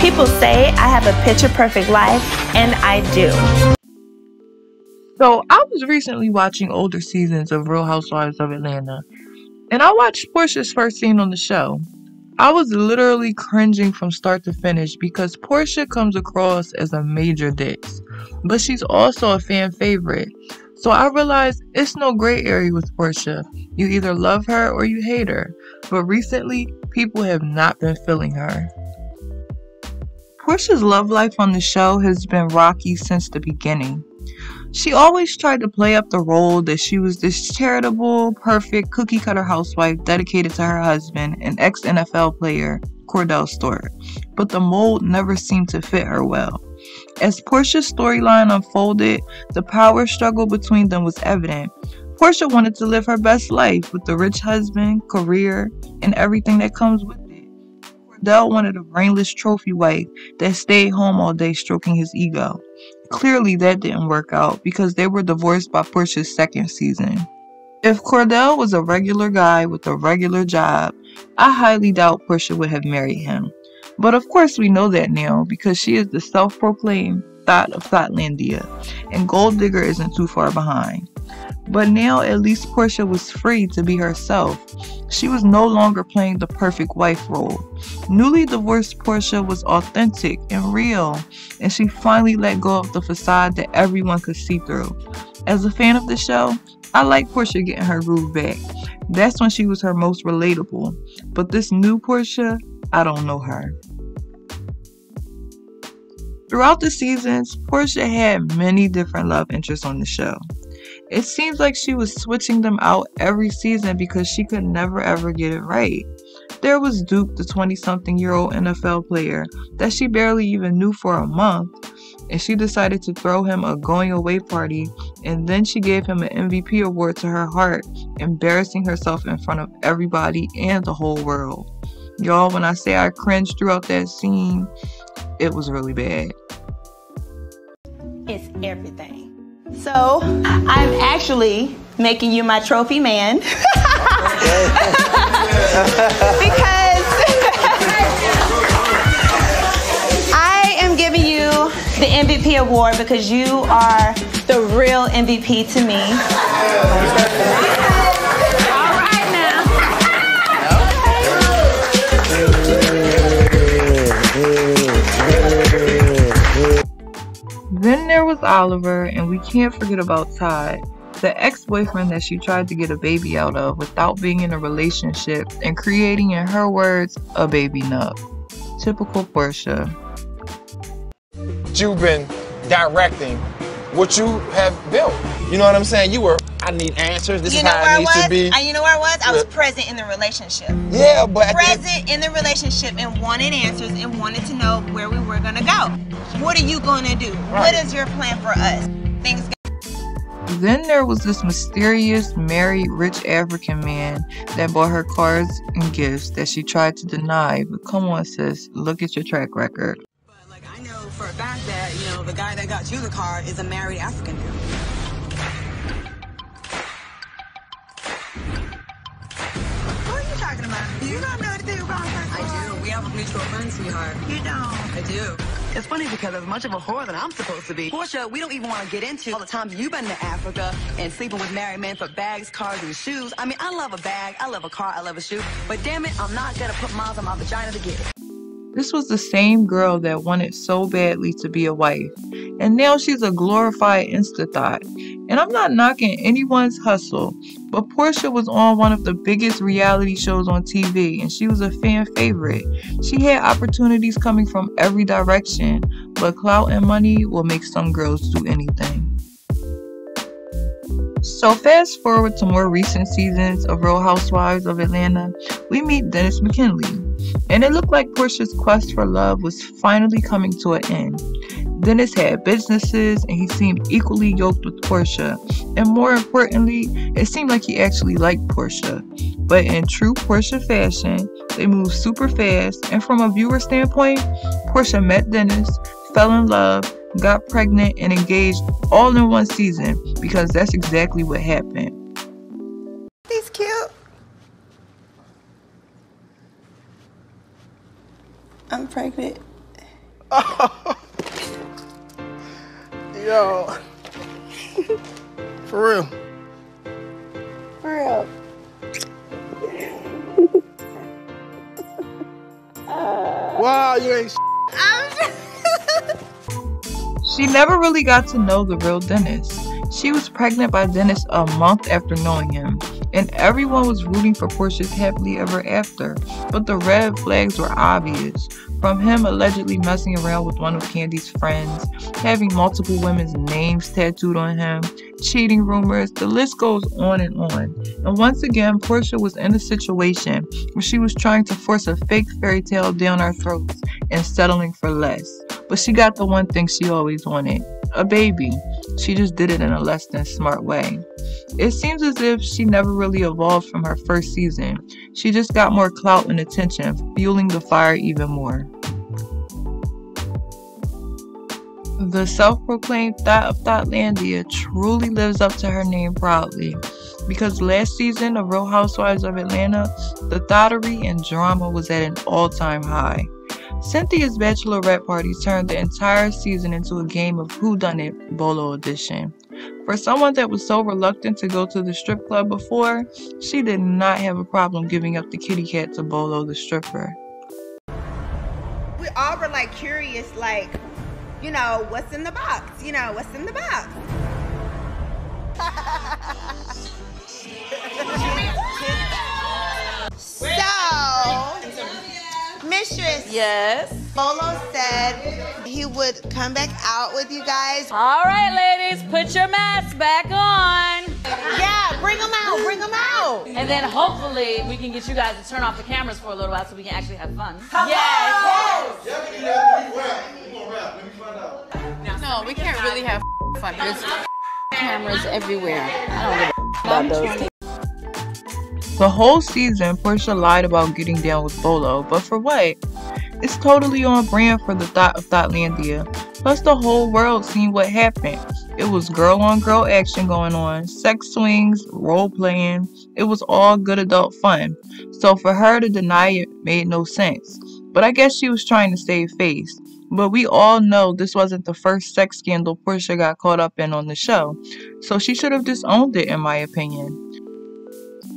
People say I have a picture-perfect life, and I do. So, I was recently watching older seasons of Real Housewives of Atlanta, and I watched Porsha's first scene on the show. I was literally cringing from start to finish because Porsha comes across as a major diss, but she's also a fan favorite. So I realized it's no gray area with Porsha. You either love her or you hate her. But recently, people have not been feeling her. Porsha's love life on the show has been rocky since the beginning. She always tried to play up the role that she was this charitable, perfect, cookie-cutter housewife dedicated to her husband, an ex-NFL player, Cordell Stewart. But the mold never seemed to fit her well. As Porsha's storyline unfolded, the power struggle between them was evident. Porsha wanted to live her best life with the rich husband, career, and everything that comes with it. Cordell wanted a brainless trophy wife that stayed home all day stroking his ego. Clearly that didn't work out because they were divorced by Porsha's second season. If Cordell was a regular guy with a regular job, I highly doubt Porsha would have married him. But of course we know that now because she is the self-proclaimed thought of Thoughtlandia, and Gold Digger isn't too far behind. But now at least Porsha was free to be herself. She was no longer playing the perfect wife role. Newly divorced Porsha was authentic and real, and she finally let go of the facade that everyone could see through. As a fan of the show, I like Porsha getting her groove back. That's when she was her most relatable. But this new Porsha, I don't know her. Throughout the seasons, Porsha had many different love interests on the show. It seems like she was switching them out every season because she could never ever get it right. There was Duke, the 20-something-year-old NFL player that she barely even knew for a month, and she decided to throw him a going-away party, and then she gave him an MVP award to her heart, embarrassing herself in front of everybody and the whole world. Y'all, when I say I cringed throughout that scene, it was really bad. It's everything. So, I'm actually making you my trophy man. Because I am giving you the MVP award because you are the real MVP to me. All right now. Then there was Oliver, and we can't forget about Todd, the ex-boyfriend that she tried to get a baby out of without being in a relationship and creating, in her words, a baby nut. Typical Porsha. You've been directing what you have built. You know what I'm saying? I need answers. This is how it needs to be. You know where I was? I was present in the relationship. Yeah, but present in the relationship and wanted answers and wanted to know where we were gonna go. What are you gonna do? Right. What is your plan for us? Things. Then there was this mysterious, married, rich African man that bought her cars and gifts that she tried to deny. But come on, sis, look at your track record. But like, I know for a fact that, the guy that got you the car is a married African dude. What are you talking about? You don't know anything about her. I do. We have a mutual friend, sweetheart. You don't. I do. It's funny because as much of a whore that I'm supposed to be, Porsha, we don't even want to get into all the times you've been to Africa and sleeping with married men for bags, cars, and shoes. I mean, I love a bag, I love a car, I love a shoe, but damn it, I'm not gonna put miles on my vagina to get it. This was the same girl that wanted so badly to be a wife, and now she's a glorified Insta-thought. And I'm not knocking anyone's hustle, but Porsha was on one of the biggest reality shows on TV, and she was a fan favorite. She had opportunities coming from every direction, but clout and money will make some girls do anything. So fast forward to more recent seasons of Real Housewives of Atlanta, we meet Dennis McKinley. And it looked like Porsha's quest for love was finally coming to an end. Dennis had businesses and he seemed equally yoked with Porsha. And more importantly, it seemed like he actually liked Porsha. But in true Porsha fashion, they moved super fast, and from a viewer standpoint, Porsha met Dennis, fell in love, got pregnant, and engaged all in one season, because that's exactly what happened. He's cute. I'm pregnant. Yo. For real. For real. Wow, you ain't She never really got to know the real Dennis. She was pregnant by Dennis a month after knowing him, and everyone was rooting for Porsha's happily ever after, but the red flags were obvious. From him allegedly messing around with one of Candy's friends, having multiple women's names tattooed on him, cheating rumors, the list goes on. And once again, Porsha was in a situation where she was trying to force a fake fairy tale down our throats and settling for less. But she got the one thing she always wanted, a baby. She just did it in a less than smart way. It seems as if she never really evolved from her first season. She just got more clout and attention, fueling the fire even more. The self-proclaimed Thought of Thoughtlandia truly lives up to her name proudly, because last season of Real Housewives of Atlanta, the thottery and drama was at an all-time high. Cynthia's bachelorette party turned the entire season into a game of whodunit Bolo edition. For someone that was so reluctant to go to the strip club before, she did not have a problem giving up the kitty cat to Bolo the stripper. We all were like curious, like, you know, what's in the box? You know, what's in the box? So, Mistress. Yes. Bolo said he would come back out with you guys. All right, ladies, put your masks back on. Yeah, bring them out, bring them out. And then hopefully we can get you guys to turn off the cameras for a little while so we can actually have fun. Yes. No, we can't really have fun. There's cameras everywhere. I don't give a about those. The whole season, Porsha lied about getting down with Bolo, but for what? It's totally on brand for the Thought of Thoughtlandia. Plus, the whole world seen what happened. It was girl-on-girl action going on, sex swings, role-playing. It was all good adult fun. So for her to deny it made no sense. But I guess she was trying to save face. But we all know this wasn't the first sex scandal Porsha got caught up in on the show. So she should have disowned it, in my opinion.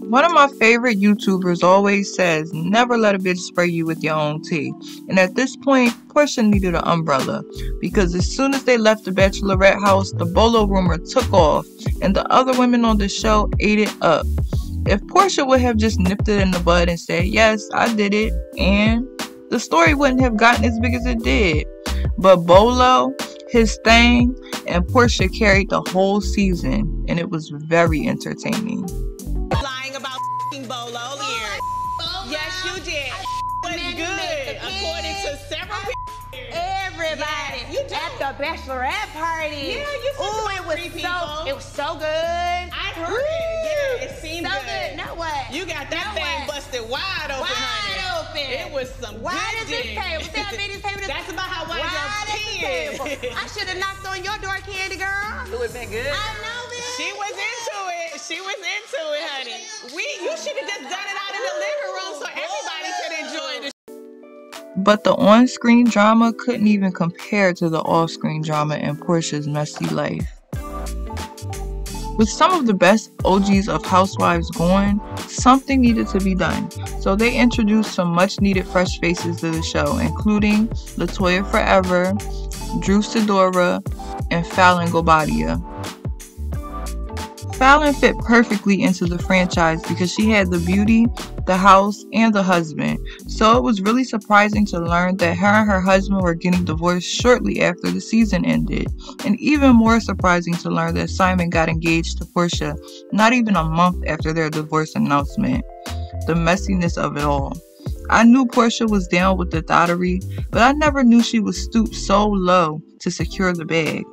One of my favorite YouTubers always says, never let a bitch spray you with your own tea. And at this point, Porsha needed an umbrella. Because as soon as they left the bachelorette house, the Bolo rumor took off. And the other women on the show ate it up. If Porsha would have just nipped it in the bud and said, yes, I did it, and the story wouldn't have gotten as big as it did. But Bolo, his thing, and Porsha carried the whole season. And it was very entertaining. Lying about Bolo here. Yes, you did. Was good, according to several people. Everybody. You at the bachelorette party. Yeah, you said it was so good. I heard it. Yeah, it seemed so good. Now what? You got that thing busted wide open, honey. Wide open. It was some wide good as this table. See how big this table is? That's about how wide your pen. I should have knocked on your door, Candy girl. It would have been good. I know this. She was into it. She was into it, honey. You should have just done it out in the living room so everybody could enjoy the But the on-screen drama couldn't even compare to the off-screen drama in Porsha's messy life. With some of the best OGs of Housewives gone, something needed to be done. So they introduced some much-needed fresh faces to the show, including Latoya Forever, Drew Sidora, and Fallon Gobadia. Fallon fit perfectly into the franchise because she had the beauty, the house, and the husband. So it was really surprising to learn that her and her husband were getting divorced shortly after the season ended. And even more surprising to learn that Simon got engaged to Porsha not even a month after their divorce announcement. The messiness of it all. I knew Porsha was down with the thottery, but I never knew she would stoop so low to secure the bag.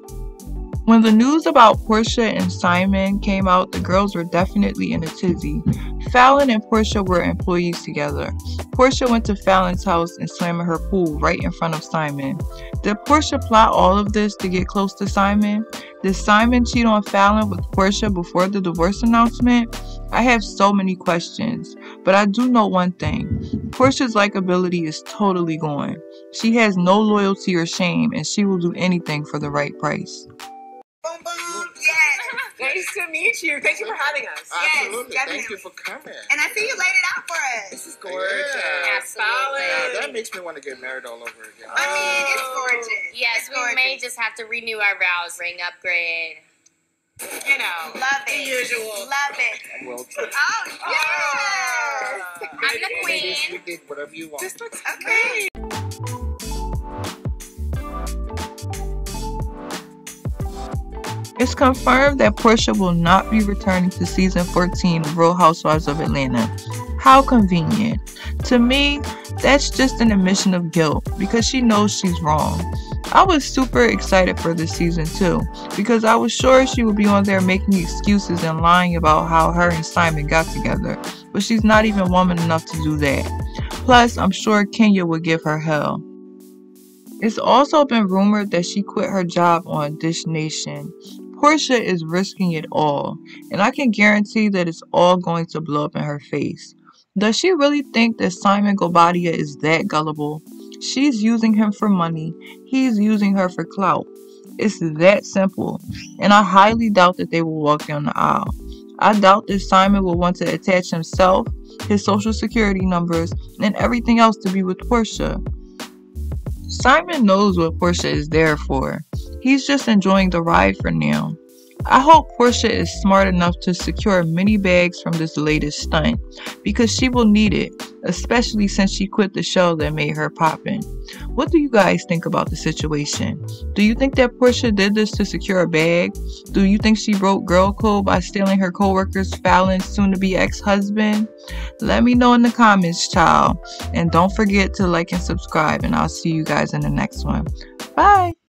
When the news about Porsha and Simon came out, the girls were definitely in a tizzy. Fallon and Porsha were employees together. Porsha went to Fallon's house and swam in her pool right in front of Simon. Did Porsha plot all of this to get close to Simon? Did Simon cheat on Fallon with Porsha before the divorce announcement? I have so many questions, but I do know one thing. Porsha's likability is totally gone. She has no loyalty or shame, and she will do anything for the right price. Boom, boom. Yes. Nice to meet you. Thank you for having us. Absolutely. Yes, Thank you for coming. And I see you laid it out for us. This is gorgeous. Yeah, solid. That makes me want to get married all over again. I mean, it's gorgeous. Yes, we may just have to renew our vows, ring upgrade. You know, love it. Usual. Love it. I'm well. Oh, yes. I'm the queen. You did whatever you want. This looks okay. It's confirmed that Porsha will not be returning to season 14 of Real Housewives of Atlanta. How convenient. To me, that's just an admission of guilt because she knows she's wrong. I was super excited for this season too because I was sure she would be on there making excuses and lying about how her and Simon got together, but she's not even woman enough to do that. Plus, I'm sure Kenya would give her hell. It's also been rumored that she quit her job on Dish Nation. Porsha is risking it all, and I can guarantee that it's all going to blow up in her face. Does she really think that Simon Gobadia is that gullible? She's using him for money. He's using her for clout. It's that simple, and I highly doubt that they will walk down the aisle. I doubt that Simon will want to attach himself, his social security numbers, and everything else to be with Porsha. Simon knows what Porsha is there for. He's just enjoying the ride for now. I hope Porsha is smart enough to secure many bags from this latest stunt because she will need it, especially since she quit the show that made her poppin'. What do you guys think about the situation? Do you think that Porsha did this to secure a bag? Do you think she broke girl code by stealing her co-worker's Fallon's soon-to-be ex-husband? Let me know in the comments, child. And don't forget to like and subscribe, and I'll see you guys in the next one. Bye!